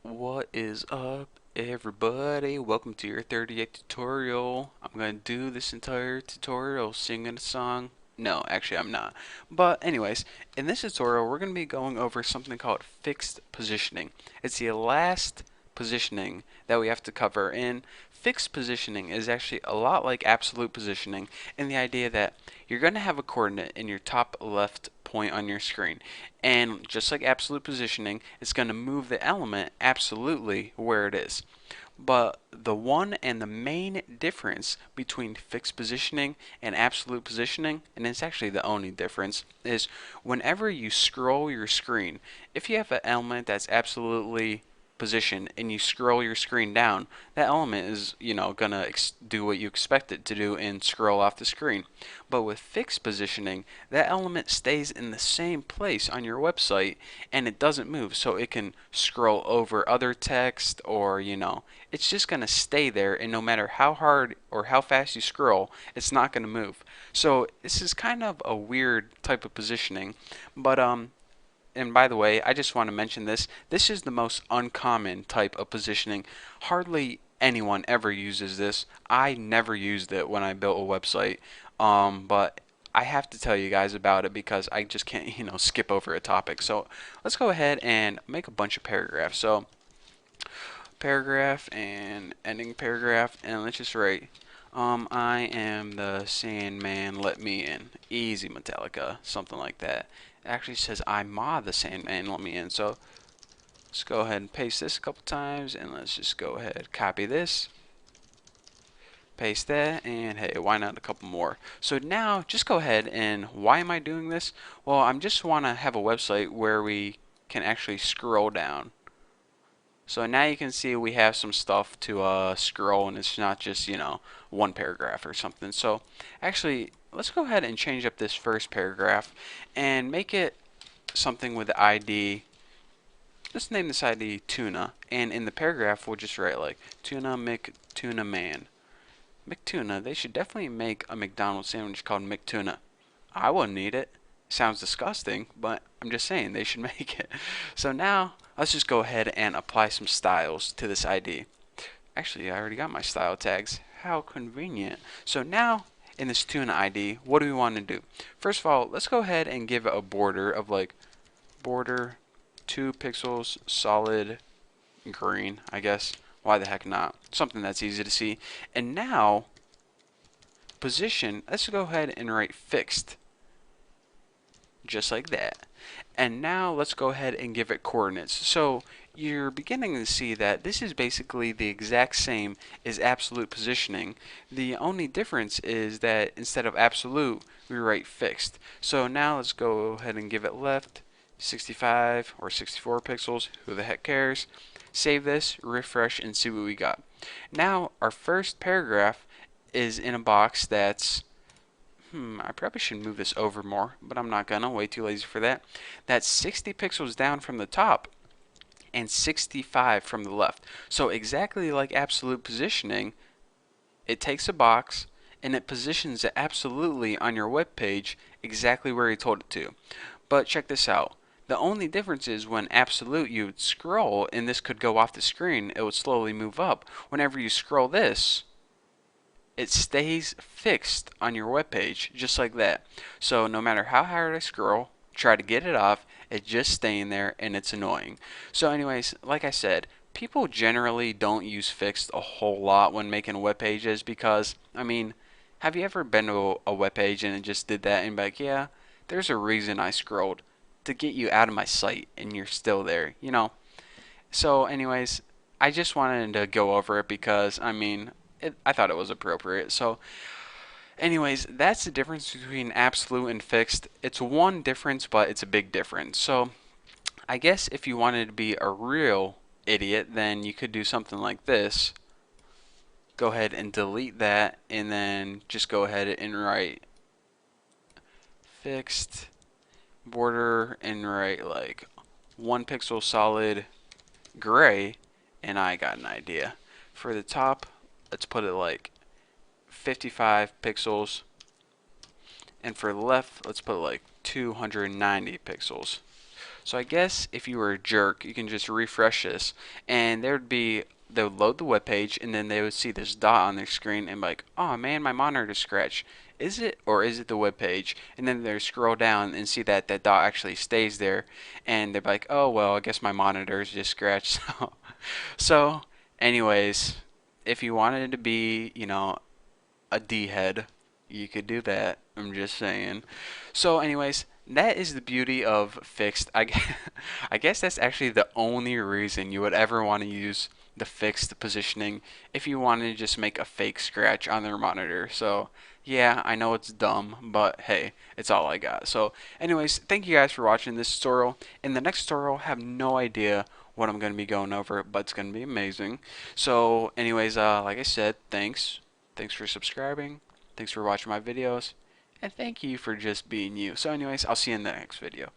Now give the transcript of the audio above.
What is up, everybody? Welcome to your 38th tutorial. I'm going to do this entire tutorial singing a song. No, actually I'm not. But anyways, in this tutorial we're going to be going over something called fixed positioning. It's the last positioning that we have to cover, and fixed positioning is actually a lot like absolute positioning in the idea that you're going to have a coordinate in your top left point on your screen, and just like absolute positioning, it's going to move the element absolutely where it is. But the one and the main difference between fixed positioning and absolute positioning, and it's actually the only difference, is whenever you scroll your screen, if you have an element that's absolutely position and you scroll your screen down, that element is, gonna do what you expect it to do and scroll off the screen. But with fixed positioning, that element stays in the same place on your website and it doesn't move, so it can scroll over other text, or it's just gonna stay there, and no matter how hard or how fast you scroll, it's not gonna move. So this is kind of a weird type of positioning, but and by the way, I just want to mention this. This is the most uncommon type of positioning. Hardly anyone ever uses this. I never used it when I built a website. But I have to tell you guys about it because I just can't, skip over a topic. So let's go ahead and make a bunch of paragraphs. So paragraph and ending paragraph, and let's just write, I am the Sandman, let me in. Easy, Metallica, something like that. It actually says I'm the Sandman, let me in. So let's go ahead and paste this a couple times, and let's just go ahead, copy this, paste that, and hey, why not a couple more? So now just go ahead, and why am I doing this? Well, I just want to have a website where we can actually scroll down. So now you can see we have some stuff to scroll, and it's not just, one paragraph or something. So actually, let's go ahead and change up this first paragraph and make it something with the ID. Let's name this ID Tuna, and in the paragraph we'll just write like Tuna McTuna Man. McTuna, they should definitely make a McDonald's sandwich called McTuna. I wouldn't eat it. Sounds disgusting, but I'm just saying they should make it. So now let's just go ahead and apply some styles to this ID. Actually, I already got my style tags. How convenient. So now in this tuna ID, what do we want to do? First of all, let's go ahead and give it a border of like border 2 pixels solid green, I guess. Why the heck not? Something that's easy to see. And now position, let's go ahead and write fixed, just like that. And now let's go ahead and give it coordinates. So you're beginning to see that this is basically the exact same as absolute positioning. The only difference is that instead of absolute, we write fixed. So now let's go ahead and give it left 65 or 64 pixels. Who the heck cares? Save this, refresh, and see what we got. Now our first paragraph is in a box that's I probably should move this over more, but I'm not gonna. Way too lazy for that. That's 60 pixels down from the top and 65 from the left. So exactly like absolute positioning, it takes a box and it positions it absolutely on your web page exactly where you told it to. But check this out. The only difference is when absolute you would scroll and this could go off the screen, it would slowly move up. Whenever you scroll this, it stays fixed on your web page just like that. So no matter how hard I scroll, try to get it off, it's just staying there and it's annoying. So anyways, like I said, people generally don't use fixed a whole lot when making web pages because, I mean, have you ever been to a web page and it just did that and be like, yeah, there's a reason I scrolled to get you out of my site and you're still there. So anyways, I just wanted to go over it because, I mean, I thought it was appropriate. So anyways, that's the difference between absolute and fixed. It's one difference, but it's a big difference. So I guess if you wanted to be a real idiot, then you could do something like this. Go ahead and delete that, and then just go ahead and write fixed border and write like 1 pixel solid gray, and I got an idea. For the top, let's put it like 55 pixels, and for the left, let's put like 290 pixels. So I guess if you were a jerk, you can just refresh this, and they would load the web page, and then they would see this dot on their screen and be like, oh man, my monitor scratched. Is it, or is it the web page? And then they scroll down and see that that dot actually stays there, and they're like, oh well, I guess my monitor is just scratched. So, anyways, if you wanted to be, a D head, you could do that. I'm just saying. So, anyways, that is the beauty of fixed. I guess that's actually the only reason you would ever want to use the fixed positioning if you wanted to just make a fake scratch on their monitor. So, yeah, I know it's dumb, but hey, it's all I got. So, anyways, thank you guys for watching this tutorial. In the next tutorial, I have no idea what I'm going to be going over, but it's going to be amazing. So, anyways, like I said, thanks. Thanks for subscribing. Thanks for watching my videos. And thank you for just being you. So anyways, I'll see you in the next video.